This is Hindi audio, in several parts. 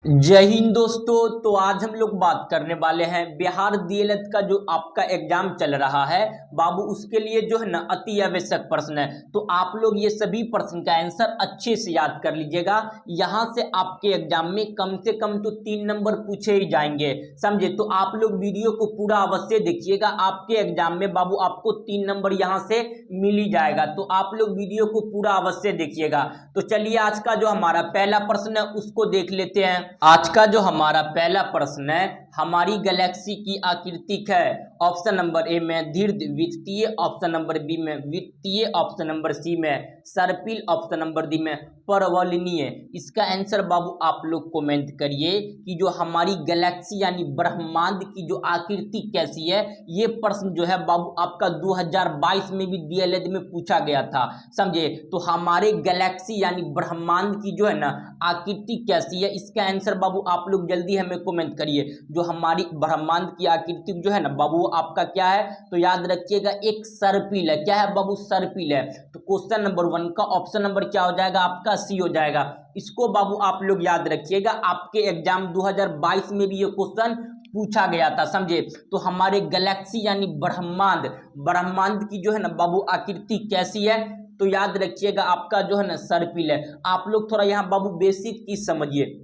जय हिंद दोस्तों। तो आज हम लोग बात करने वाले हैं बिहार डीएलएड का जो आपका एग्जाम चल रहा है बाबू, उसके लिए जो है ना अति आवश्यक प्रश्न है। तो आप लोग ये सभी प्रश्न का आंसर अच्छे से याद कर लीजिएगा। यहां से आपके एग्जाम में कम से कम तो 3 नंबर पूछे ही जाएंगे, समझे। तो आप लोग वीडियो को पूरा अवश्य देखिएगा, आपके एग्जाम में बाबू आपको 3 नंबर यहां से मिल ही जाएगा। तो आप लोग वीडियो को पूरा अवश्य देखिएगा। तो चलिए आज का जो हमारा पहला प्रश्न है उसको देख लेते हैं। आज का जो हमारा पहला प्रश्न है, हमारी गैलेक्सी की आकृति है। ऑप्शन नंबर ए में दीर्घवृत्तीय, ऑप्शन नंबर बी में वृत्तीय, ऑप्शन नंबर सी में सर्पिल, ऑप्शन नंबर डी में परवलनीय। इसका आंसर बाबू आप लोग कमेंट करिए कि जो हमारी गैलेक्सी यानी ब्रह्मांड की जो आकृति कैसी है। ये प्रश्न जो है बाबू आपका 2022 में भी डीएलएड में पूछा गया था, समझे। तो हमारे गैलेक्सी यानी ब्रह्मांड की जो है ना आकृति कैसी है, इसका आंसर बाबू आप लोग जल्दी हमें कमेंट करिए। जो हमारी ब्रह्मांड की आकृति जो है ना बाबू आपका क्या है, तो याद रखिएगा एक सर्पिल है। क्या है बाबू? सर्पिल है। तो क्वेश्चन नंबर 1 का ऑप्शन नंबर क्या हो जाएगा आपका? सी हो जाएगा। इसको बाबू आप लोग याद रखिएगा, आपके एग्जाम 2022 में भी ये क्वेश्चन पूछा गया था, समझे। तो हमारे गैलेक्सी यानी ब्रह्मांड की जो है ना बाबू आकृति कैसी है, तो याद रखिएगा आपका जो है ना सर्पिल है। आप लोग थोड़ा यहाँ बाबू बेसिक चीज समझिए।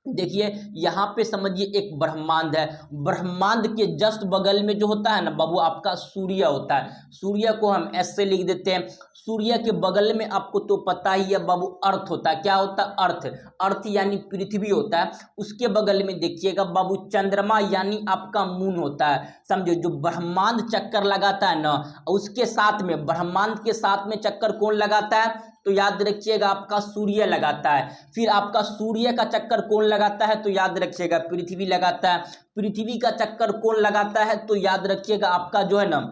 देखिए यहाँ पे समझिए एक ब्रह्मांड है, ब्रह्मांड के जस्ट बगल में जो होता है ना बाबू आपका सूर्य होता है। सूर्य को हम एस से लिख देते हैं। सूर्य के बगल में आपको तो पता ही है बाबू अर्थ होता है। क्या होता है? अर्थ यानी पृथ्वी होता है। उसके बगल में देखिएगा बाबू चंद्रमा यानी आपका मून होता है, समझो। जो ब्रह्मांड चक्कर लगाता है ना, उसके साथ में ब्रह्मांड के साथ में चक्कर कौन लगाता है, तो याद रखिएगा आपका सूर्य लगाता है। फिर आपका सूर्य का चक्कर कौन लगाता है, तो याद रखिएगा पृथ्वी लगाता है। पृथ्वी का चक्कर कौन लगाता है, तो याद रखिएगा आपका जो है ना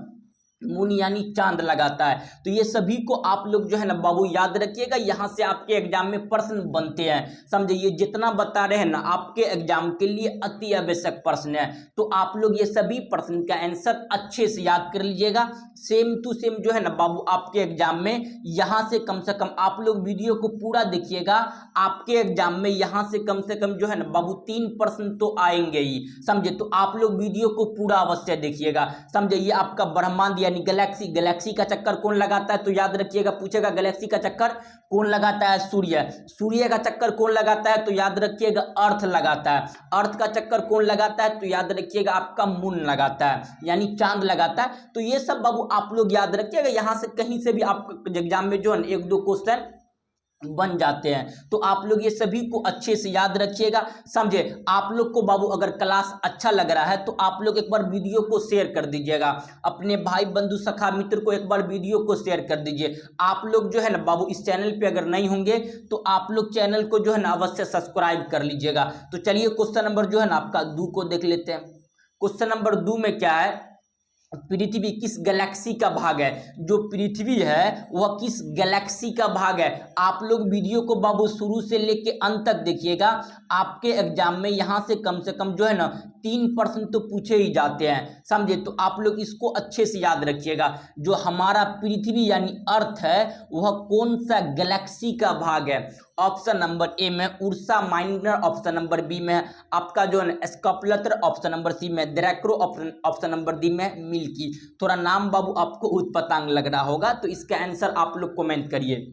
मून यानी चांद लगाता है। तो ये सभी को आप लोग जो है ना बाबू याद रखिएगा, यहां से आपके एग्जाम में प्रश्न बनते हैं, समझे। ये जितना बता रहे हैं ना आपके एग्जाम के लिए अति आवश्यक प्रश्न है। तो आप लोग ये सभी प्रश्न का आंसर अच्छे से याद कर लीजिएगा। सेम टू सेम जो है ना बाबू आपके एग्जाम में यहां से कम आप लोग वीडियो को पूरा देखिएगा। आपके एग्जाम में यहां से कम जो है ना बाबू 3 प्रश्न तो आएंगे ही, समझे। तो आप लोग वीडियो को पूरा अवश्य देखिएगा, समझे। ये आपका ब्रह्मांड यानी गैलेक्सी का चक्कर कौन लगाता है, तो याद रखिएगा पूछेगा गैलेक्सी का चक्कर कौन लगाता है? सूर्य का चक्कर कौन लगाता है, तो याद रखिएगा अर्थ लगाता है। अर्थ का चक्कर कौन लगाता है, तो याद रखिएगा आपका मून लगाता है यानी चांद लगाता है। तो ये सब बाबू आप लोग याद रखिएगा, यहां से कहीं से भी आपके एग्जाम में जो है 1-2 क्वेश्चन बन जाते हैं। तो आप लोग ये सभी को अच्छे से याद रखिएगा, समझे। आप लोग को बाबू अगर क्लास अच्छा लग रहा है तो आप लोग एक बार वीडियो को शेयर कर दीजिएगा, अपने भाई बंधु सखा मित्र को एक बार वीडियो को शेयर कर दीजिए। आप लोग जो है ना बाबू इस चैनल पे अगर नहीं होंगे तो आप लोग चैनल को जो है ना अवश्य सब्सक्राइब कर लीजिएगा। तो चलिए क्वेश्चन नंबर जो है ना आपका 2 को देख लेते हैं। क्वेश्चन नंबर 2 में क्या है, पृथ्वी किस गैलेक्सी का भाग है? जो पृथ्वी है वह किस गैलेक्सी का भाग है? आप लोग वीडियो को बाबू शुरू से लेके अंत तक देखिएगा। आपके एग्जाम में यहां से कम जो है ना 3 प्रश्न तो पूछे ही जाते हैं, समझे। तो आप लोग इसको अच्छे से याद रखिएगा। जो हमारा पृथ्वी यानी अर्थ है वह कौन सा गैलेक्सी का भाग है? ऑप्शन नंबर ए में Ursa Minor, option number B में आपका जो है स्कॉपलर, ऑप्शन नंबर सी में ड्रैको, ऑप्शन नंबर डी में मिल्की। थोड़ा नाम बाबू आपको उत्पतांग लग रहा होगा, तो इसका आंसर आप लोग कमेंट करिए।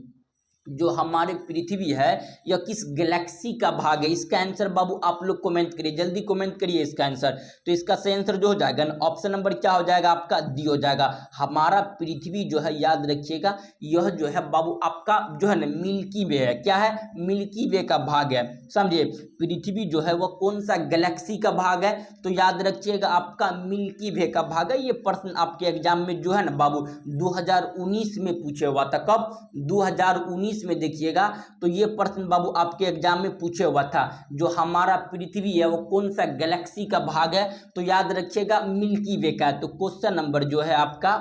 जो हमारे पृथ्वी है यह किस गैलेक्सी का भाग है, इसका आंसर बाबू आप लोग कमेंट करिए, जल्दी कमेंट करिए इसका आंसर। तो इसका सही आंसर जो हो जाएगा ऑप्शन नंबर क्या हो जाएगा आपका? डी हो जाएगा। हमारा पृथ्वी जो है याद रखिएगा यह जो है बाबू आपका जो है ना मिल्की वे है। क्या है? मिल्की वे का भाग है, समझिए। पृथ्वी जो है वह कौन सा गैलेक्सी का भाग है, तो याद रखिएगा आपका मिल्की वे का भाग है। ये प्रश्न आपके एग्जाम में जो है ना बाबू 2019 में पूछे हुआ था। कब? 2019 में देखिएगा। तो ये प्रश्न बाबू आपके एग्जाम में पूछे हुआ था, जो हमारा पृथ्वी है वो कौन सा गैलेक्सी का भाग है, तो याद रखिएगा मिल्की वे का है। तो क्वेश्चन नंबर जो है आपका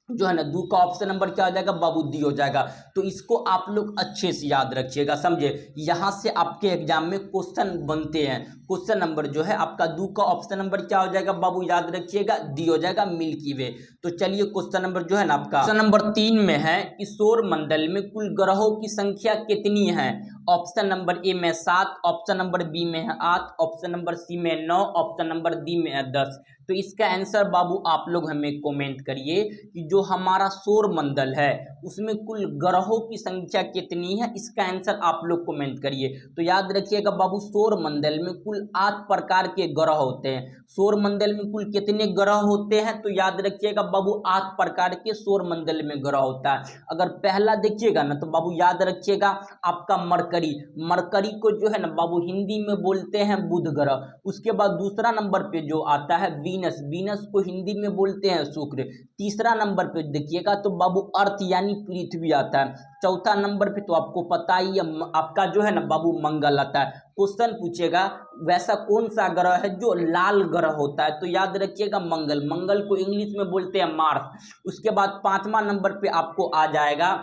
जो है ना 2 का ऑप्शन नंबर क्या हो जाएगा बाबू? डी हो जाएगा। तो इसको आप लोग अच्छे से याद रखिएगा, समझे। यहां से आपके एग्जाम में क्वेश्चन बनते हैं। क्वेश्चन नंबर जो है आपका 2 का ऑप्शन नंबर क्या हो जाएगा बाबू? याद रखिएगा डी हो जाएगा, मिल्की वे। तो चलिए क्वेश्चन नंबर जो है ना आपका क्वेश्चन नंबर 3 में है कि सौर मंडल में कुल ग्रहों की संख्या कितनी है? ऑप्शन नंबर ए में 7, ऑप्शन नंबर बी में है 8, ऑप्शन नंबर सी में 9, ऑप्शन नंबर डी में है 10। तो इसका आंसर बाबू आप लोग हमें कमेंट करिए कि जो हमारा सौर मंडल है उसमें कुल ग्रहों की संख्या कितनी है, इसका आंसर आप लोग कमेंट करिए। तो याद रखिएगा बाबू, सौर मंडल में कुल 8 प्रकार के ग्रह होते हैं। सौर मंडल में कुल कितने ग्रह होते हैं, तो याद रखिएगा बाबू 8 प्रकार के सौर मंडल में ग्रह होता है। अगर पहला देखिएगा ना तो बाबू याद रखिएगा आपका मरकरी, मरकरी को जो है ना बाबू हिंदी में बोलते हैं बुध ग्रह। उसके बाद दूसरा नंबर पे जो आता है वीनस, वीनस को हिंदी में बोलते हैं शुक्र। तीसरा नंबर पे देखिएगा तो बाबू अर्थ यानी पृथ्वी आता है। चौथा नंबर पे तो आपको पता ही है आपका जो है ना बाबू मंगल आता है। क्वेश्चन पूछेगा वैसा कौन सा ग्रह है जो लाल ग्रह होता है, तो याद रखिएगा मंगल, मंगल को इंग्लिश में बोलते हैं मार्स। उसके बाद 5वां नंबर पे आपको आ जाएगा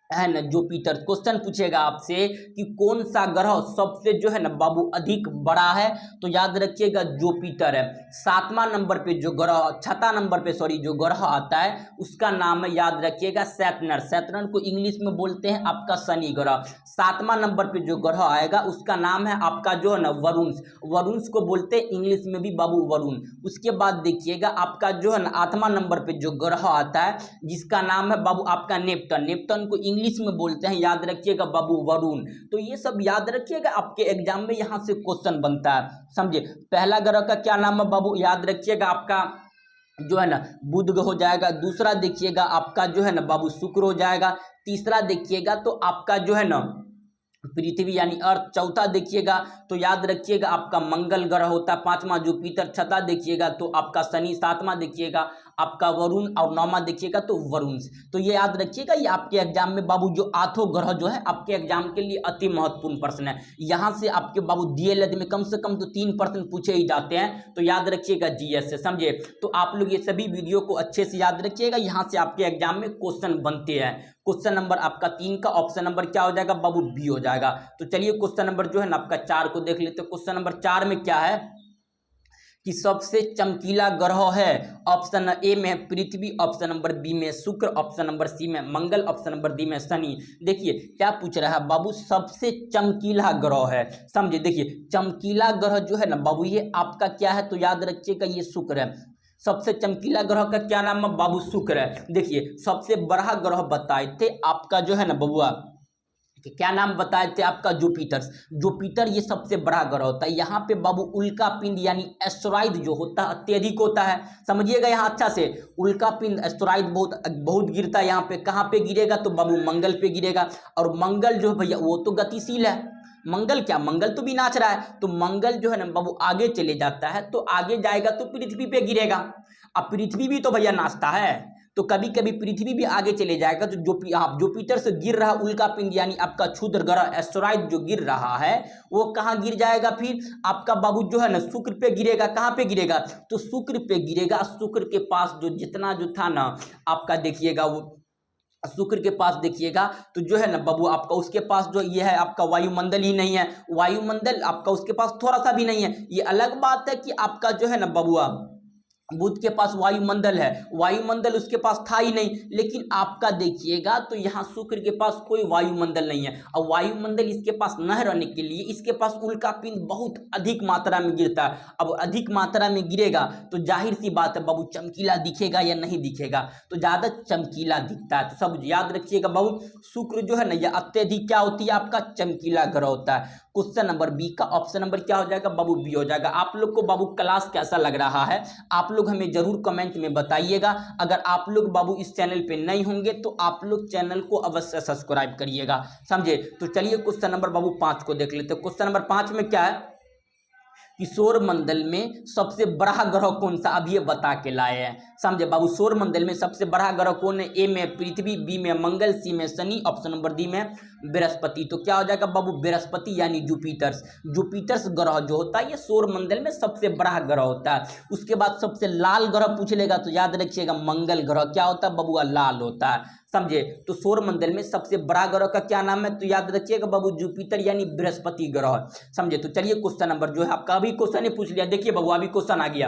है ना जुपिटर। क्वेश्चन पूछेगा आपसे कि कौन सा ग्रह सबसे जो है ना बाबू अधिक बड़ा है, तो याद रखिएगा जुपिटर है। 7वां नंबर पे जो ग्रह, 6वां नंबर पे सॉरी जो ग्रह आता है उसका नाम है याद रखिएगा सैटर्न, सैटर्न को इंग्लिश में बोलते हैं आपका शनि ग्रह। 7वां नंबर पे जो ग्रह आएगा उसका नाम है आपका जो है ना वरुण, वरुण को बोलते हैं इंग्लिश में भी बाबू वरुण। उसके बाद देखिएगा आपका जो है ना 8वां नंबर पे जो ग्रह आता है जिसका नाम है बाबू आपका नेप्टन, नेप्टन को इंग्लिश में बोलते हैं याद रखिएगा बाबू वरुण। तो ये सब याद रखिएगा, आपके एग्जाम में यहां से क्वेश्चन बनता है, समझे। पहला ग्रह का क्या नाम है बाबू, याद रखिएगा आपका जो है ना बुध हो जाएगा। दूसरा देखिएगा आपका जो है ना बाबू शुक्र हो जाएगा। तीसरा देखिएगा तो आपका जो है ना पृथ्वी यानी अर्थ। चौथा देखिएगा तो याद रखिएगा आपका मंगल ग्रह होता है। 5वां जुपिटर। 6वां देखिएगा तो आपका शनि। 7वां देखिएगा आपका वरुण और 9वां देखिएगा तो वरुण। तो ये याद रखिएगा, ये आपके एग्जाम में बाबू जो 8 ग्रह जो है आपके एग्जाम के लिए अति महत्वपूर्ण प्रश्न है। यहाँ से आपके बाबू डीएलएड में कम से कम तो 3 प्रश्न पूछे ही जाते हैं, तो याद रखिएगा जीएस से, समझे। तो आप लोग ये सभी वीडियो को अच्छे से याद रखिएगा, यहाँ से आपके एग्जाम में क्वेश्चन बनते हैं। क्वेश्चन नंबर आपका 3 का ऑप्शन नंबर क्या हो जाएगा बाबू, बी हो जाएगा। तो चलिए क्वेश्चन नंबर जो है ना आपका 4 को देख लेते हैं। क्वेश्चन नंबर 4 में क्या है कि सबसे चमकीला ग्रह है। ऑप्शन ए में पृथ्वी, ऑप्शन नंबर बी में शुक्र, ऑप्शन नंबर सी में मंगल, ऑप्शन नंबर डी में शनि। देखिए क्या पूछ रहा है बाबू, सबसे चमकीला ग्रह है, समझे। देखिए चमकीला ग्रह जो है ना बाबू ये आपका क्या है, तो याद रखिएगा ये शुक्र है। सबसे चमकीला ग्रह का क्या नाम है बाबू, शुक्र है। देखिए सबसे बड़ा ग्रह बताए थे आपका जो है ना बबुआ, क्या नाम बताए थे आपका, जुपिटर। जुपिटर ये सबसे बड़ा ग्रह होता है। यहाँ पे बाबू उल्का पिंड यानी एस्टेरॉइड जो होता है अत्यधिक होता है, समझिएगा यहाँ अच्छा से। उल्का पिंड एस्टेरॉइड बहुत गिरता है। यहाँ पे कहाँ पे गिरेगा तो बाबू मंगल पे गिरेगा। और मंगल जो भैया वो तो गतिशील है, मंगल क्या, मंगल तो भी नाच रहा है। तो मंगल जो है ना बाबू आगे चले जाता है, तो आगे जाएगा तो पृथ्वी पे गिरेगा। अब पृथ्वी भी तो भैया नाचता है, तो कभी कभी पृथ्वी भी आगे चले जाएगा। तो जुपिटर से गिर रहा उल्का पिंड यानी आपका क्षुद्र ग्रह एस्टेरॉइड जो गिर रहा है वो कहाँ गिर जाएगा, फिर आपका बाबू जो है ना शुक्र पे गिरेगा। कहाँ पे गिरेगा तो शुक्र पे गिरेगा। शुक्र के पास जो जितना जो था ना आपका देखिएगा वो शुक्र के पास देखिएगा तो जो है ना बाबू आपका उसके पास जो ये है आपका वायुमंडल ही नहीं है, वायुमंडल आपका उसके पास थोड़ा सा भी नहीं है। ये अलग बात है कि आपका जो है ना बबुआ बुध के पास वायुमंडल है, वायुमंडल उसके पास था ही नहीं। लेकिन आपका देखिएगा तो यहाँ शुक्र के पास कोई वायुमंडल नहीं है। और वायुमंडल इसके पास न रहने के लिए इसके पास उल्का पिंड बहुत अधिक मात्रा में गिरता है। अब अधिक मात्रा में गिरेगा तो जाहिर सी बात है बाबू चमकीला दिखेगा या नहीं दिखेगा, तो ज़्यादा चमकीला दिखता है। तो सब याद रखिएगा बाबू शुक्र जो है ना यह अत्यधिक क्या होती है आपका चमकीला ग्रह होता है। क्वेश्चन नंबर बी का ऑप्शन नंबर क्या हो जाएगा बाबू, बी हो जाएगा। आप लोग को बाबू क्लास कैसा लग रहा है आप लोग हमें जरूर कमेंट में बताइएगा। अगर आप लोग बाबू इस चैनल पे नए होंगे तो आप लोग चैनल को अवश्य सब्सक्राइब करिएगा, समझे। तो चलिए क्वेश्चन नंबर बाबू 5 को देख लेते हैं। क्वेश्चन नंबर 5 में क्या है कि सौर मंडल में सबसे बड़ा ग्रह कौन सा, अब ये बता के लाए हैं, समझे बाबू। सौर मंडल में सबसे बड़ा ग्रह कौन है, ए में पृथ्वी, बी में मंगल, सी में शनि, ऑप्शन नंबर डी में बृहस्पति। तो क्या हो जाएगा बाबू बृहस्पति यानी जुपिटर्स। जुपिटर्स ग्रह जो होता है ये सौर मंडल में सबसे बड़ा ग्रह होता है। उसके बाद सबसे लाल ग्रह पूछ लेगा तो याद रखिएगा मंगल ग्रह क्या होता है बबुआ, लाल होता है, समझे। तो सौर मंडल में सबसे बड़ा ग्रह का क्या नाम है, तो याद रखिएगा बाबू जुपिटर यानी बृहस्पति ग्रह, समझे। तो चलिए क्वेश्चन नंबर जो है आपका अभी क्वेश्चन ही पूछ लिया, देखिए बाबू अभी क्वेश्चन आ गया।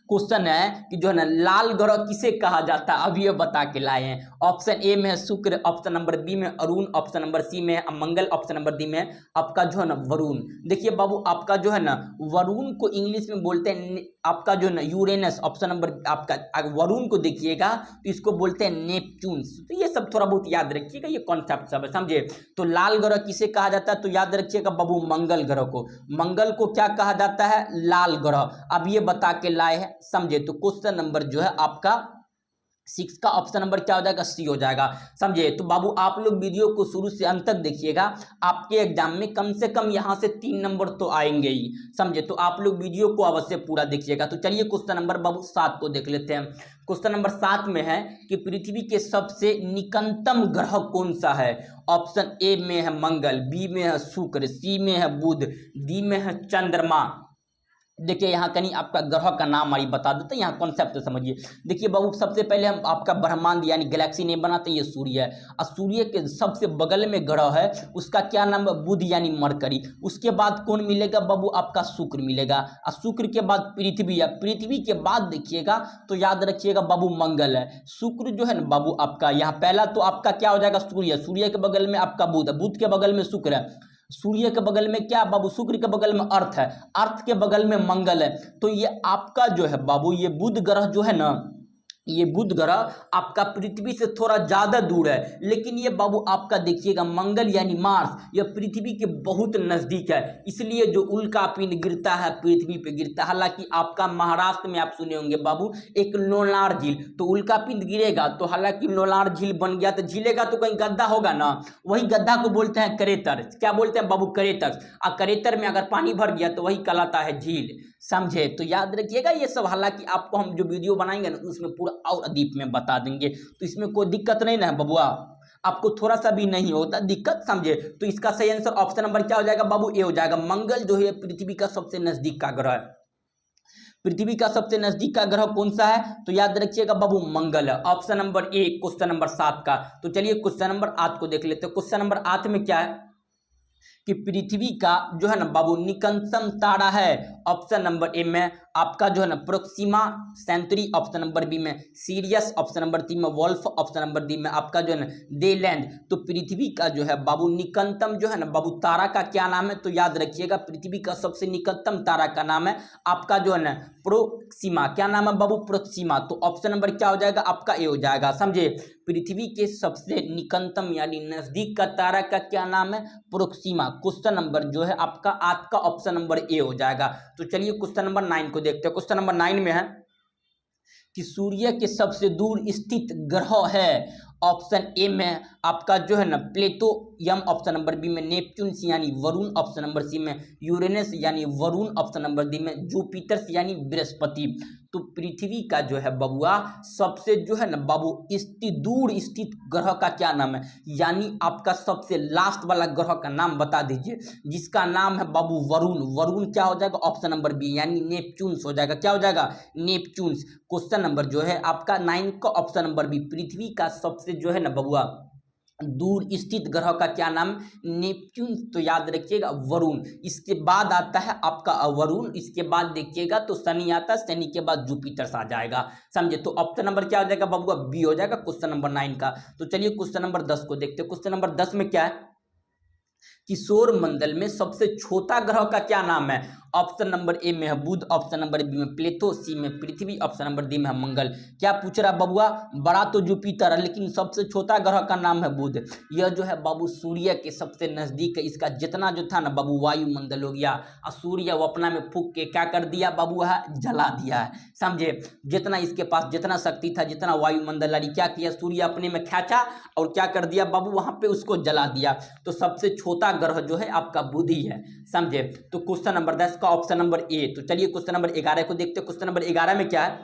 क्वेश्चन है कि जो है ना लाल ग्रह किसे कहा जाता है, अब ये बता के लाए हैं। ऑप्शन ए में है शुक्र, ऑप्शन नंबर बी में अरुण, ऑप्शन नंबर सी में है मंगल, ऑप्शन नंबर डी में है आपका जो है ना वरुण। देखिए बाबू आपका जो है ना वरुण को इंग्लिश में बोलते हैं आपका जो है ना यूरेनस। ऑप्शन नंबर आपका वरुण को देखिएगा तो इसको बोलते हैं नेपच्यून्स। तो ये सब थोड़ा बहुत याद रखिएगा, ये कॉन्सेप्ट सब है, समझे। तो लाल ग्रह किसे कहा जाता है, तो याद रखिएगा बाबू मंगल ग्रह को। मंगल को क्या कहा जाता है, लाल ग्रह। अब ये बता के लाए हैं, समझे। तो क्वेश्चन नंबर जो है आपका 6 का ऑप्शन नंबर क्या हो जाएगा, सी हो जाएगा, समझे। तो बाबू आप लोग वीडियो को शुरू से अंत तक देखिएगा, आपके एग्जाम में कम से कम यहां से 3 नंबर तो आएंगे ही, समझे। तो आप लोग वीडियो को अवश्य पूरा देखिएगा। तो चलिए क्वेश्चन नंबर बाबू 7 को देख लेते हैं। क्वेश्चन नंबर 7 में है कि पृथ्वी के सबसे निकटतम ग्रह कौन सा है। ऑप्शन ए में है मंगल, बी में है शुक्र, सी में है बुध, डी में है चंद्रमा। देखिए यहाँ कहीं आपका ग्रह का नाम हमारी बता देते हैं, यहाँ कॉन्सेप्ट समझिए। देखिए बाबू सबसे पहले हम आपका ब्रह्मांड यानी गैलेक्सी नहीं बनाते, ये सूर्य है, और सूर्य के सबसे बगल में ग्रह है उसका क्या नाम है, बुध यानी मरकरी। उसके बाद कौन मिलेगा बाबू, आपका शुक्र मिलेगा, और शुक्र के बाद पृथ्वी है, पृथ्वी के बाद देखिएगा तो याद रखिएगा बाबू मंगल है। शुक्र जो है ना बाबू आपका यहाँ पहला तो आपका क्या हो जाएगा, सूर्य, सूर्य के बगल में आपका बुध है, बुध के बगल में शुक्र है, सूर्य के बगल में क्या बाबू, शुक्र के बगल में अर्थ है, अर्थ के बगल में मंगल है। तो ये आपका जो है बाबू ये बुध ग्रह जो है ना, ये बुध ग्रह आपका पृथ्वी से थोड़ा ज्यादा दूर है, लेकिन ये बाबू आपका देखिएगा मंगल यानी मार्स, यह पृथ्वी के बहुत नजदीक है, इसलिए जो उल्का पिंड गिरता है पृथ्वी पे गिरता है। हालांकि आपका महाराष्ट्र में आप सुने होंगे बाबू एक लोनार झील, तो उल्का पिंड गिरेगा तो हालांकि लोनार झील बन गया, तो झीलेगा तो कहीं गड्ढा होगा ना, वही गड्ढा को बोलते हैं करेतर। क्या बोलते हैं बाबू, करेतर। और करेतर में अगर पानी भर गया तो वही कहलाता है झील, समझे। तो याद रखिएगा ये सब, हालांकि आपको हम जो वीडियो बनाएंगे ना उसमें पूरा और डीप में बता देंगे, तो इसमें कोई दिक्कत नहीं ना है बबुआ, आपको थोड़ा सा भी नहीं होता दिक्कत, समझे। तो इसका सही आंसर ऑप्शन नंबर क्या हो जाएगा बाबू, ए हो जाएगा। मंगल जो है पृथ्वी का सबसे नजदीक का ग्रह है। पृथ्वी का सबसे नजदीक का ग्रह कौन सा है, तो याद रखिएगा बाबू मंगल है, ऑप्शन नंबर ए क्वेश्चन नंबर 7 का। तो चलिए क्वेश्चन नंबर 8 को देख लेते हैं। क्वेश्चन नंबर 8 में क्या है कि पृथ्वी का जो है ना बाबू निकटतम तारा है। ऑप्शन नंबर ए में आपका जो है ना Proxima Centauri, option number B में सीरियस, ऑप्शन नंबर सी में वोल्फ, ऑप्शन नंबर डी में आपका जो है ना डेलैंड। तो पृथ्वी का जो है बाबू निकटतम जो है ना बाबू तारा का क्या नाम है, तो याद रखिएगा पृथ्वी का सबसे निकटतम तारा का नाम है आपका जो है ना प्रोक्सिमा। क्या नाम है बाबू, प्रोक्सिमा। तो ऑप्शन नंबर क्या हो जाएगा आपका ए हो जाएगा, समझे। पृथ्वी के सबसे निकटतम यानी नजदीक का तारा का क्या नाम है, प्रोक्सिमा। क्वेश्चन नंबर जो है आपका 8 का ऑप्शन नंबर ए हो जाएगा। तो चलिए क्वेश्चन नंबर 9 को देखते हैं। क्वेश्चन नंबर 9 में है कि सूर्य के सबसे दूर स्थित ग्रह है। ऑप्शन ए में आपका जो है ना प्लेटो यम, ऑप्शन नंबर बी में नेपच्यून यानी वरुण, ऑप्शन नंबर सी में यूरेनस यानी वरुण, ऑप्शन नंबर डी में जुपिटर यानी बृहस्पति। तो पृथ्वी का जो है बबुआ सबसे जो है ना बाबू दूर स्थित ग्रह का क्या नाम है, यानी आपका सबसे लास्ट वाला ग्रह का नाम बता दीजिए, जिसका नाम है बाबू वरुण। वरुण क्या हो जाएगा, ऑप्शन नंबर बी यानी नेपच्यून हो जाएगा। क्या हो जाएगा, नेपच्यून। क्वेश्चन नंबर जो है आपका 9 का ऑप्शन नंबर बी, पृथ्वी का सबसे जो है ना बबुआ दूर स्थित ग्रह का क्या नाम, नेपच्यून। तो याद रखिएगा वरुण। इसके बाद आता है आपका वरुण, इसके बाद देखिएगा तो शनि आता है, शनि के बाद जुपिटर आ जाएगा, समझे। तो ऑप्शन नंबर क्या हो जाएगा बाबू, बी हो जाएगा क्वेश्चन नंबर 9 का। तो चलिए क्वेश्चन नंबर 10 को देखते हैं। क्वेश्चन नंबर 10 में क्या है कि सौर मंडल में सबसे छोटा ग्रह का क्या नाम है। ऑप्शन नंबर ए में है बुध, ऑप्शन नंबर बी में प्लेटो, सी में पृथ्वी, ऑप्शन नंबर डी में है मंगल। क्या पूछ रहा बबुआ, बड़ा तो जुपिटर है लेकिन सबसे छोटा ग्रह का नाम है बुध। यह जो है बाबू सूर्य के सबसे नजदीक है, इसका जितना जो था ना बाबू वायुमंडल हो गया, और सूर्य वो अपना में फूक के क्या कर दिया बाबू है, जला दिया है, समझे। जितना इसके पास जितना शक्ति था, जितना वायुमंडल वाली क्या किया, सूर्य अपने में खींचा और क्या कर दिया बाबू वहां पे उसको जला दिया। तो सबसे छोटा ग्रह जो है आपका बुध ही है, समझे। तो क्वेश्चन नंबर 10 का ऑप्शन नंबर ए। तो चलिए क्वेश्चन नंबर 11 को देखते हैं। क्वेश्चन नंबर 11 में क्या है,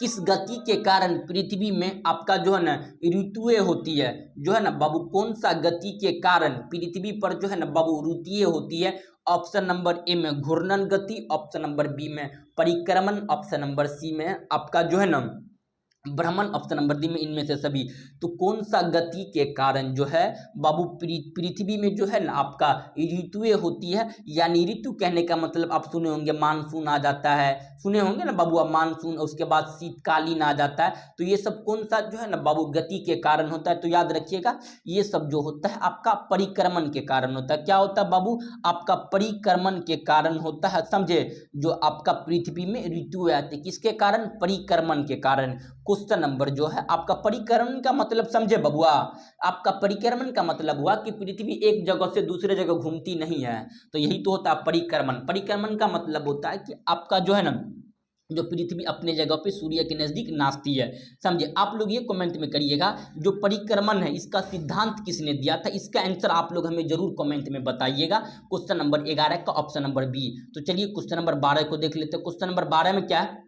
किस गति के कारण पृथ्वी में आपका जो है ना ऋतुएं होती है, जो है ना बाबू कौन सा गति के कारण पृथ्वी पर जो है ना बाबू ऋतुएं होती है। ऑप्शन नंबर ए में घूर्णन गति, ऑप्शन नंबर बी में परिक्रमण, ऑप्शन नंबर सी में आपका जो है ना भ्रमण ऑप्शन नंबर डी में इनमें से सभी। तो कौन सा गति के कारण जो है बाबू पृथ्वी में जो है ना आपका ऋतुएं होती है, यानी ऋतु कहने का मतलब आप सुने होंगे मानसून आ जाता है, सुने होंगे ना बाबू, अब मानसून, उसके बाद शीतकालीन आ जाता है। तो ये सब कौन सा जो है ना बाबू गति के कारण होता है, तो याद रखिएगा ये सब जो होता है आपका परिक्रमण के कारण होता है। क्या होता है बाबू, आपका परिक्रमण के कारण होता है, समझे। जो आपका पृथ्वी में ऋतुएं आती है किसके कारण, परिक्रमण के कारण। क्वेश्चन नंबर जो है आपका परिक्रमण का मतलब समझे बबुआ, आपका परिक्रमण का मतलब हुआ कि पृथ्वी एक जगह से दूसरे जगह घूमती नहीं है, तो यही तो होता है परिक्रमण। परिक्रमण का मतलब होता है कि आपका जो है ना जो पृथ्वी अपने जगह पे सूर्य के नजदीक नाचती है, समझे। आप लोग ये कमेंट में करिएगा जो परिक्रमण है इसका सिद्धांत किसने दिया था, इसका आंसर आप लोग हमें जरूर कमेंट में बताइएगा। क्वेश्चन नंबर 11 का ऑप्शन नंबर बी। तो चलिए क्वेश्चन नंबर 12 को देख लेते हैं। क्वेश्चन नंबर 12 में क्या है,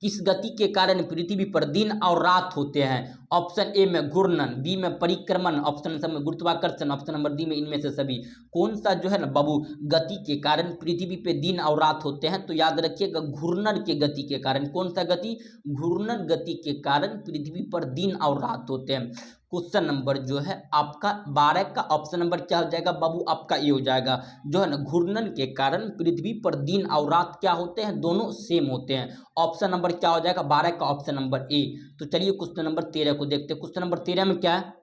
किस गति के कारण पृथ्वी पर दिन और रात होते हैं। ऑप्शन ए में घूर्णन, बी में परिक्रमण, ऑप्शन सी में गुरुत्वाकर्षण, ऑप्शन नंबर डी में इनमें से सभी। कौन सा जो है ना बाबू गति के कारण पृथ्वी पे दिन और रात होते हैं, तो याद रखिएगा घूर्णन के गति के कारण। कौन सा गति, घूर्णन गति के कारण पृथ्वी पर दिन और रात होते हैं। क्वेश्चन नंबर जो है आपका 12 का ऑप्शन नंबर क्या हो जाएगा बाबू, आपका ये हो जाएगा जो है ना घूर्णन के कारण पृथ्वी पर दिन और रात क्या होते हैं, दोनों सेम होते हैं। ऑप्शन नंबर क्या हो जाएगा 12 का ऑप्शन नंबर ए। तो चलिए क्वेश्चन नंबर 13 को देखते हैं। क्वेश्चन नंबर 13 में क्या है,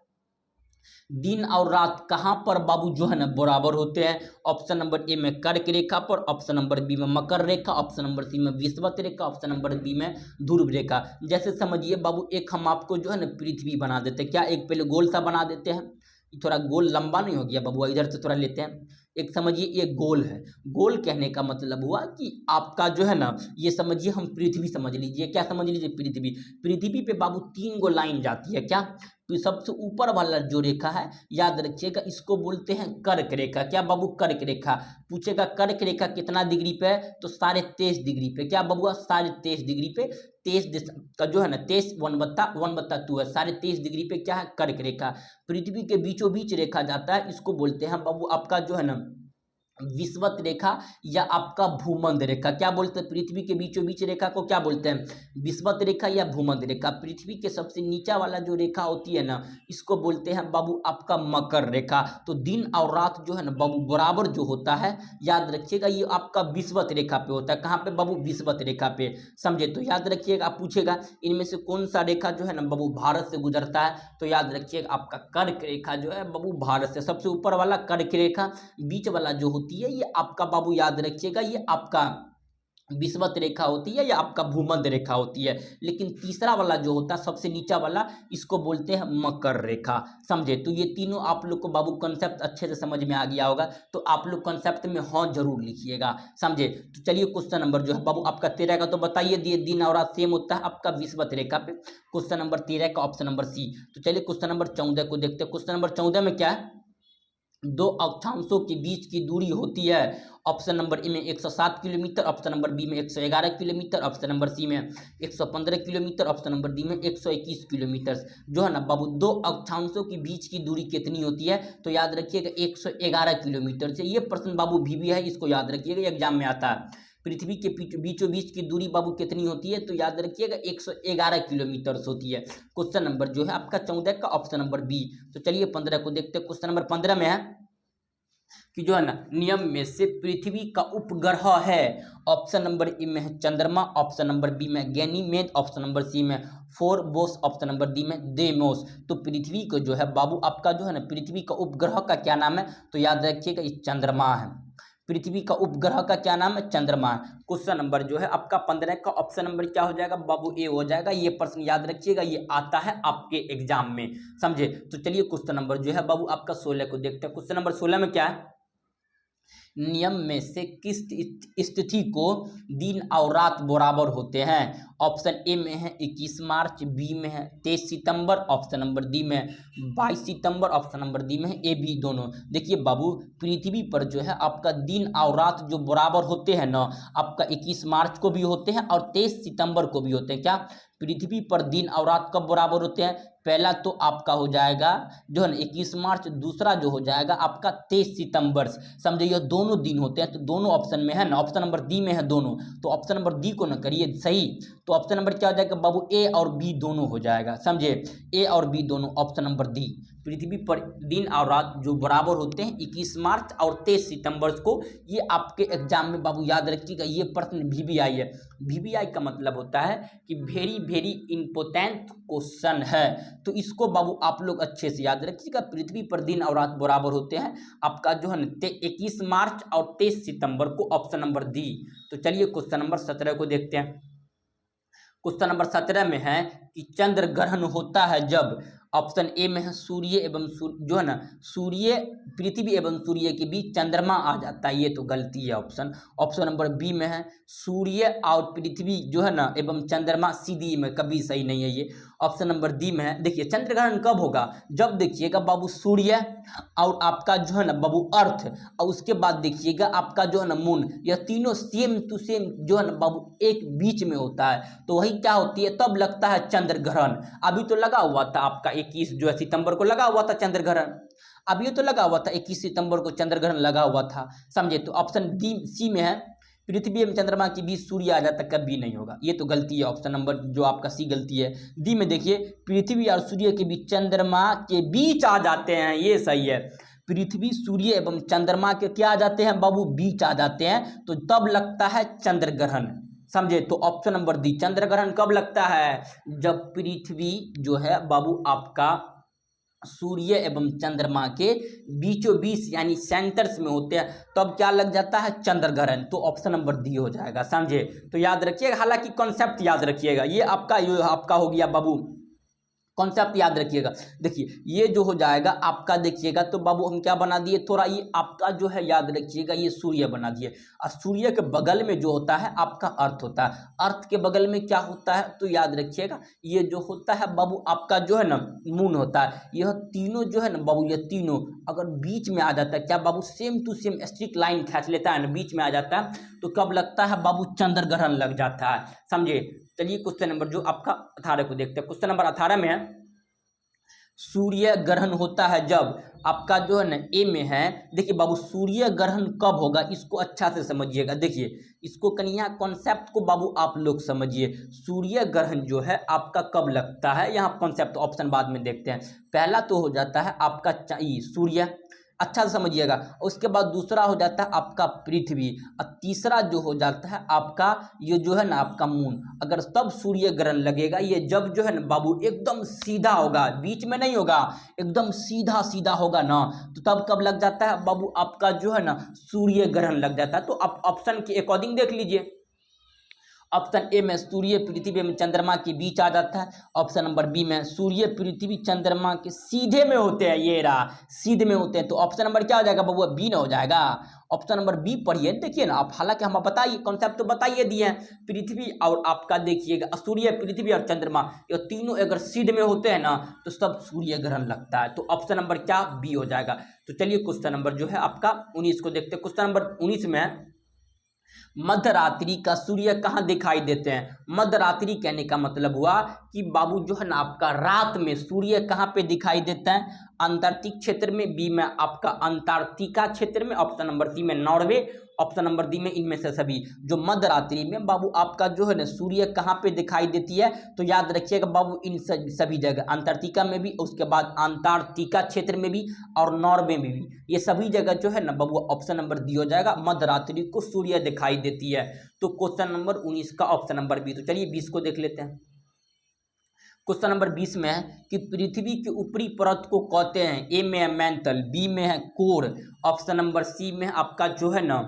दिन और रात कहाँ पर बाबू जो है ना बराबर होते हैं। ऑप्शन नंबर ए में कर्क रेखा पर, ऑप्शन नंबर बी में मकर रेखा, ऑप्शन नंबर सी में विषुवत रेखा, ऑप्शन नंबर डी में ध्रुव रेखा। जैसे समझिए बाबू एक हम आपको जो है ना पृथ्वी बना देते हैं, क्या एक पहले गोल सा बना देते हैं, थोड़ा गोल लंबा नहीं हो गया बाबू, इधर से थोड़ा लेते हैं। एक समझिए ये गोल है, गोल कहने का मतलब हुआ कि आपका जो है ना ये समझिए हम पृथ्वी समझ लीजिए, क्या समझ लीजिए पृथ्वी, पृथ्वी पे बाबू 3 गो लाइन जाती है, क्या, तो सबसे ऊपर वाला जो रेखा है याद रखिएगा इसको बोलते हैं कर्क रेखा। क्या बाबू, कर्क रेखा। पूछेगा कर्क रेखा कितना डिग्री पे है, तो 23.5 डिग्री पे। क्या बबुआ, 23.5 डिग्री पे, 23 का जो है ना 23 1/2 है, 23.5 डिग्री पे क्या है, कर्क रेखा। पृथ्वी के बीचों बीच रेखा जाता है, इसको बोलते हैं बाबू आपका जो है ना विषुवत रेखा या आपका भूमध्य रेखा। क्या बोलते हैं, पृथ्वी के बीचों बीच रेखा को क्या बोलते हैं, विषुवत रेखा या भूमध्य रेखा। पृथ्वी के सबसे नीचा वाला जो रेखा होती है ना इसको बोलते हैं बाबू आपका मकर रेखा। तो दिन और रात जो है ना बाबू बराबर जो होता है, याद रखिएगा ये आपका विषुवत रेखा पे होता है। कहाँ पे बाबू, विषुवत रेखा पे, समझे। तो याद रखिएगा, आप पूछेगा इनमें से कौन सा रेखा जो है ना बाबू भारत से गुजरता है, तो याद रखिएगा आपका कर्क रेखा जो है बाबू भारत से, सबसे ऊपर वाला कर्क रेखा, बीच वाला जो होती है ये आपका बाबू याद रखिएगा ये आपका विषुवत रेखा होती है या आपका भूमध्य रेखा होती है। लेकिन तीसरा वाला जो होता है सबसे नीचा वाला, इसको बोलते हैं मकर रेखा, समझे। तो ये तीनों आप लोग को बाबू कंसेप्ट अच्छे से समझ में आ गया होगा, तो आप लोग कंसेप्ट में हाँ जरूर लिखिएगा, समझे। तो चलिए क्वेश्चन नंबर जो है बाबू आपका 13 का तो बताइए दिए, दिन और रात सेम होता है आपका विषुवत रेखा पे। क्वेश्चन नंबर 13 का ऑप्शन नंबर सी। तो चलिए क्वेश्चन नंबर 14 को देखते हैं। क्वेश्चन नंबर 14 में क्या है, 2 अक्षांशों के बीच की दूरी होती है। ऑप्शन नंबर ए में 107 किलोमीटर, ऑप्शन नंबर बी में 111 किलोमीटर, ऑप्शन नंबर सी में 115 किलोमीटर, ऑप्शन नंबर डी में 121 किलोमीटर। जो है ना बाबू 2 अक्षांशों के बीच की दूरी कितनी होती है, तो याद रखिएगा 111 किलोमीटर से। ये प्रश्न बाबू भी है, इसको याद रखिएगा एग्जाम में आता है। पृथ्वी के बीचों बीच की दूरी बाबू कितनी होती है, तो याद रखिएगा 111 किलोमीटर होती है। क्वेश्चन नंबर जो है आपका 14 का ऑप्शन नंबर बी। तो चलिए 15 को देखते हैं। क्वेश्चन नंबर 15 में है कि जो है ना नियम में से पृथ्वी का उपग्रह है। ऑप्शन नंबर ए में है चंद्रमा, ऑप्शन नंबर बी में गैनीमेड, ऑप्शन नंबर सी में फोरबोस, ऑप्शन नंबर डी में देमोस। तो पृथ्वी को जो है बाबू आपका जो है ना पृथ्वी का उपग्रह का क्या नाम है, तो याद रखिएगा ये चंद्रमा है। पृथ्वी का उपग्रह का क्या नाम है, चंद्रमा। क्वेश्चन नंबर जो है आपका 15 का ऑप्शन नंबर क्या हो जाएगा बाबू, ए हो जाएगा। ये प्रश्न याद रखिएगा ये आता है आपके एग्जाम में, समझे। तो चलिए क्वेश्चन नंबर जो है बाबू आपका 16 को देखते हैं। क्वेश्चन नंबर 16 में क्या है, नियम में से किस स्थिति को दिन और रात बराबर होते हैं। ऑप्शन ए में है 21 मार्च, बी में है 23 सितंबर, ऑप्शन नंबर डी में 22 सितंबर, ऑप्शन नंबर डी में है ए बी दोनों। देखिए बाबू पृथ्वी पर जो है आपका दिन और रात जो बराबर होते हैं ना, आपका 21 मार्च को भी होते हैं और 23 सितंबर को भी होते हैं। क्या पृथ्वी पर दिन और रात कब बराबर होते हैं, पहला तो आपका हो जाएगा जो है ना 21 मार्च, दूसरा जो हो जाएगा आपका 23 सितंबर, समझिए दोनों दोनों दिन होते हैं, तो दोनों ऑप्शन में है ना, ऑप्शन नंबर डी में है दोनों, तो ऑप्शन नंबर डी को ना करिए सही। तो ऑप्शन नंबर क्या हो जाएगा बाबू, ए और बी दोनों हो जाएगा, समझे, ए और बी दोनों, ऑप्शन नंबर डी। पृथ्वी पर दिन और रात जो बराबर होते हैं 21 मार्च और 23 सितंबर को, ये आपके एग्जाम में बाबू याद रखिएगा, ये प्रश्न VBI है। VBI का मतलब होता है कि वेरी वेरी इंपोर्टेंट क्वेश्चन है, तो इसको बाबू आप लोग अच्छे से याद रखिएगा। पृथ्वी पर दिन और रात बराबर होते हैं आपका जो है 21 मार्च और 23 सितंबर को, ऑप्शन नंबर डी। तो चलिए क्वेश्चन नंबर 17 को देखते हैं। क्वेश्चन नंबर 17 में है कि चंद्र ग्रहण होता है जब, ऑप्शन ए में है सूर्य एवं जो है ना, सूर्य पृथ्वी एवं सूर्य के बीच चंद्रमा आ जाता है, ये तो गलती है ऑप्शन। ऑप्शन नंबर बी में है सूर्य और पृथ्वी जो है ना एवं चंद्रमा, सीधी में कभी सही नहीं है ये। ऑप्शन नंबर डी में है, देखिए चंद्र ग्रहण कब होगा, जब देखिएगा बाबू सूर्य और आपका जो है ना बाबू अर्थ, और उसके बाद देखिएगा आपका जो है ना मून, यह तीनों सेम टू सेम जो है ना बाबू एक बीच में होता है, तो वही क्या होती है, तब लगता है चंद्र ग्रहण। अभी तो लगा हुआ था आपका 21 जो है सितंबर को लगा हुआ था चंद्र ग्रहण, अब ये तो लगा हुआ था 21 सितंबर को चंद्र ग्रहण लगा हुआ था, समझे। तो ऑप्शन डी सी में है पृथ्वी एवं चंद्रमा के बीच सूर्य आ जाता, कभी नहीं होगा, ये तो गलती है, ऑप्शन नंबर जो आपका सी गलती है। डी में देखिए पृथ्वी और सूर्य के बीच चंद्रमा के बीच आ जाते हैं, ये सही है। पृथ्वी सूर्य एवं चंद्रमा के क्या आ जाते हैं बाबू, बीच आ जाते हैं, तो तब लगता है चंद्र ग्रहण, समझे। तो ऑप्शन नंबर डी, चंद्र ग्रहण कब लगता है, जब पृथ्वी जो है बाबू आपका सूर्य एवं चंद्रमा के बीचों बीच यानी सेंटर्स में होते हैं, तब क्या लग जाता है, चंद्र ग्रहण। तो ऑप्शन नंबर डी हो जाएगा, समझे। तो याद रखिएगा, हालांकि कॉन्सेप्ट याद रखिएगा, ये आपका हो गया बाबू, कॉन्सेप्ट याद रखिएगा। देखिए ये जो हो जाएगा आपका, देखिएगा तो बाबू हम क्या बना दिए, थोड़ा ये आपका जो है याद रखिएगा, ये सूर्य बना दिए, और सूर्य के बगल में जो होता है आपका अर्थ होता है, अर्थ के बगल में क्या होता है, तो याद रखिएगा ये जो होता है बाबू आपका जो है ना मून होता है। यह तीनों जो है ना बाबू, ये तीनों अगर बीच में आ जाता है, क्या बाबू same to same strict line खींच लेता है ना, बीच में आ जाता है, तो कब लगता है बाबू, चंद्र ग्रहण लग जाता है, समझे। चलिए क्वेश्चन नंबर जो आपका 18 को देखते हैं। क्वेश्चन नंबर 18 में है सूर्य ग्रहण होता है जब, आपका जो है ना ए में है, देखिए बाबू सूर्य ग्रहण कब होगा, इसको अच्छा से समझिएगा। देखिए इसको कन्या कॉन्सेप्ट को बाबू आप लोग समझिए, सूर्य ग्रहण जो है आपका कब लगता है, यहाँ कॉन्सेप्ट ऑप्शन बाद में देखते हैं। पहला तो हो जाता है आपका सूर्य, अच्छा से समझिएगा, उसके बाद दूसरा हो जाता है आपका पृथ्वी, और तीसरा जो हो जाता है आपका ये जो है ना आपका मून। अगर तब सूर्य ग्रहण लगेगा, ये जब जो है ना बाबू एकदम सीधा होगा, बीच में नहीं होगा, एकदम सीधा सीधा होगा ना, तो तब कब लग जाता है बाबू आपका जो है ना सूर्य ग्रहण लग जाता है। तो आप ऑप्शन के अकॉर्डिंग देख लीजिए, ऑप्शन ए में सूर्य पृथ्वी में चंद्रमा के बीच आ जाता है, ऑप्शन नंबर बी में सूर्य पृथ्वी चंद्रमा के सीधे में होते हैं, ये रहा सीधे में होते हैं, तो ऑप्शन नंबर क्या हो जाएगा बाबू, बी ना हो जाएगा। ऑप्शन नंबर बी पढ़िए, देखिए ना आप, हालांकि हम बताइए कॉन्सेप्ट तो बताइए दिए हैं, पृथ्वी और आपका देखिएगा सूर्य पृथ्वी और चंद्रमा ये तीनों अगर सीधे में होते हैं ना, तो सब सूर्य ग्रहण लगता है, तो ऑप्शन नंबर क्या, बी हो जाएगा। तो चलिए क्वेश्चन नंबर जो है आपका 19 को देखते हैं। क्वेश्चन नंबर 19 में मध्यरात्रि का सूर्य कहाँ दिखाई देते हैं। मध्यरात्रि कहने का मतलब हुआ कि बाबू जो है ना आपका रात में सूर्य कहाँ पे दिखाई देता है, अंटार्कटिक क्षेत्र में, बी में आपका अंटार्कटिका क्षेत्र में, ऑप्शन नंबर सी में नॉर्वे, ऑप्शन नंबर डी में इनमें से सभी। जो मध्यरात्रि में बाबू आपका जो है ना सूर्य कहाँ पे दिखाई देती है, तो याद रखिएगा बाबू इन सभी जगह, अंटार्कटिका में भी, उसके बाद अंटार्कटिका क्षेत्र में भी और नॉर्वे में भी, ये सभी जगह जो है ना बाबू ऑप्शन नंबर डी हो जाएगा, मध्यरात्रि को सूर्य दिखाई देती है। तो क्वेश्चन नंबर 19 का ऑप्शन नंबर बी। तो चलिए 20 को देख लेते हैं। क्वेश्चन नंबर 20 में है कि पृथ्वी की ऊपरी परत को कहते हैं, ए में है मैंटल, बी में है कोर, ऑप्शन नंबर सी में आपका जो है ना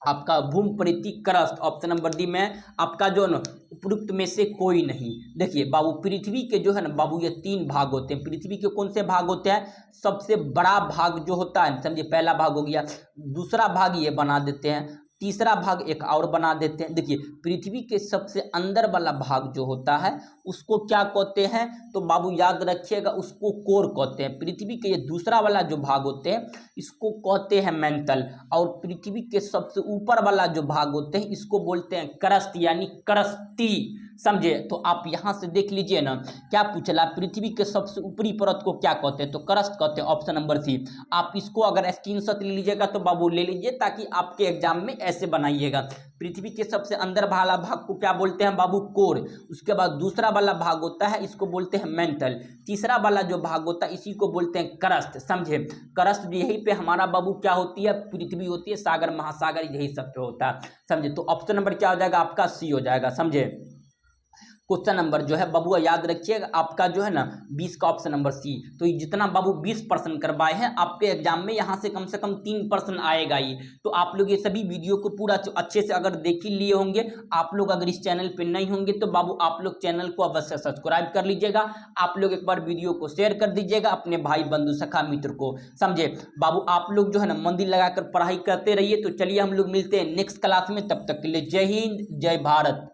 आपका भूमपरिति क्रस्ट, ऑप्शन नंबर डी में आपका जो है ना उपयुक्त में से कोई नहीं। देखिए बाबू पृथ्वी के जो है ना बाबू ये 3 भाग होते हैं, पृथ्वी के कौन से भाग होते हैं, सबसे बड़ा भाग जो होता है, समझिए पहला भाग हो गया, दूसरा भाग ये बना देते हैं, तीसरा भाग एक और बना देते हैं। देखिए पृथ्वी के सबसे अंदर वाला भाग जो होता है उसको क्या कहते हैं, तो बाबू याद रखिएगा उसको कोर कहते हैं। पृथ्वी के ये दूसरा वाला जो भाग होते हैं इसको कहते हैं मेंटल, और पृथ्वी के सबसे ऊपर वाला जो भाग होते हैं इसको बोलते हैं क्रस्ट यानी क्रस्टी, समझे। तो आप यहां से देख लीजिए ना, क्या पूछला, पृथ्वी के सबसे ऊपरी परत को क्या कहते हैं, तो क्रस्ट कहते हैं, ऑप्शन नंबर सी। आप इसको अगर स्क्रीनशॉट ले लीजिएगा तो बाबू ले लीजिए, ताकि आपके एग्जाम में ऐसे बनाइएगा। पृथ्वी के सबसे अंदर वाला भाग को क्या बोलते हैं बाबू, कोर। उसके बाद दूसरा वाला भाग होता है, इसको बोलते हैं मेंटल। तीसरा वाला जो भाग होता है इसी को बोलते हैं क्रस्ट, समझे। क्रस्ट यही पे हमारा बाबू क्या होती है, पृथ्वी होती है, सागर महासागर यही सब पे होता है, समझे। तो ऑप्शन नंबर क्या हो जाएगा आपका, सी हो जाएगा, समझे। क्वेश्चन नंबर जो है बाबू याद रखिएगा आपका जो है ना 20 का ऑप्शन नंबर सी। तो ये जितना बाबू 20 प्रश्न करवाए हैं आपके एग्जाम में, यहाँ से कम 3 प्रश्न आएगा ही। तो आप लोग ये सभी वीडियो को पूरा अच्छे से अगर देख ही लिए होंगे, आप लोग अगर इस चैनल पे नहीं होंगे तो बाबू आप लोग चैनल को अवश्य सब्सक्राइब कर लीजिएगा। आप लोग एक बार वीडियो को शेयर कर दीजिएगा अपने भाई बंधु सखा मित्र को, समझे। बाबू आप लोग जो है ना मंदिर लगाकर पढ़ाई करते रहिए। तो चलिए हम लोग मिलते हैं नेक्स्ट क्लास में, तब तक के लिए जय हिंद जय भारत।